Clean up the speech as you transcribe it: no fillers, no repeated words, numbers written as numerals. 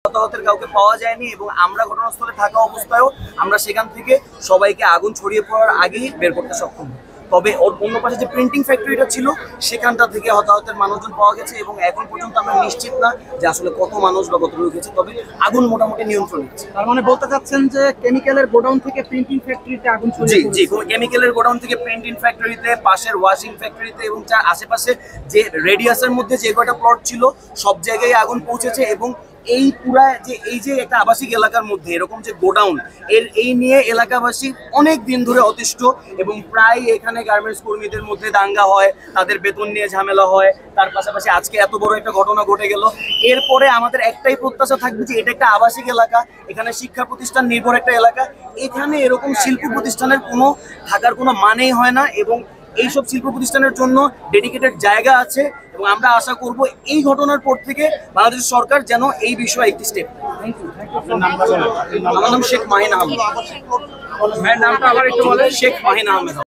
হতাহতের কাউকে পাওয়া যায়নি এবং আমরা ঘটনাস্থলে থাকা অবস্থায়ও আমরা সেখান থেকে সবাইকে আগুন ছড়িয়ে পড়ার আগেই বের করতে সক্ষম হই। তবে ওর অন্য পাশে যে প্রিন্টিং ফ্যাক্টরিটা ছিল সেখানটা থেকে হতাহতের মানুষজন পাওয়া গেছে এবং এখন পর্যন্ত আমরা নিশ্চিত না যে আসলে কত মানুষ বা কত লোক গেছে, তবে আগুন মোটামুটি নিয়ন্ত্রণে আছে। তার মানে বলতে চাচ্ছেন যে কেমিক্যালের গোডাউন থেকে প্রিন্টিং ফ্যাক্টরিতে আগুন ছড়িয়ে পড়েছে। জি, কেমিক্যালের গোডাউন থেকে প্রিন্টিং ফ্যাক্টরিতে, পাশের ওয়াশিং ফ্যাক্টরিতে এবং তার আশেপাশে যে রেডিয়াসের মধ্যে যে কয়টা প্লট ছিল সব জায়গায় আগুন পৌঁছেছে। এবং এই পুরা এই যে একটা আবাসিক এলাকার মধ্যে এরকম যে গোডাউন, এই নিয়ে এলাকাবাসী অনেক দিন ধরে অতিষ্ঠ এবং প্রায় এখানে গার্মেন্টস কর্মীদের মধ্যে দাঙ্গা হয়, তাদের বেতন নিয়ে ঝামেলা হয়। তার পাশাপাশি আজকে এত বড় একটা ঘটনা ঘটে গেল। এরপরে আমাদের একটাই প্রত্যাশা থাকবে যে এটা একটা আবাসিক এলাকা, এখানে শিক্ষা প্রতিষ্ঠান নির্ভর একটা এলাকা, এখানে এরকম শিল্প প্রতিষ্ঠানের থাকার কোনো মানেই হয় না এবং এইসব শিল্প প্রতিষ্ঠানের জন্য ডেডিকেটেড জায়গা আছে। এবং আমরা আশা করব এই ঘটনার পর থেকে বাংলাদেশ সরকার যেন এই বিষয়ে একটি স্টেপ। আমার নাম শেখ মাহিন আহমেদ। নামটা আবার একটু বলেন। শেখ মাহিন আহমেদ।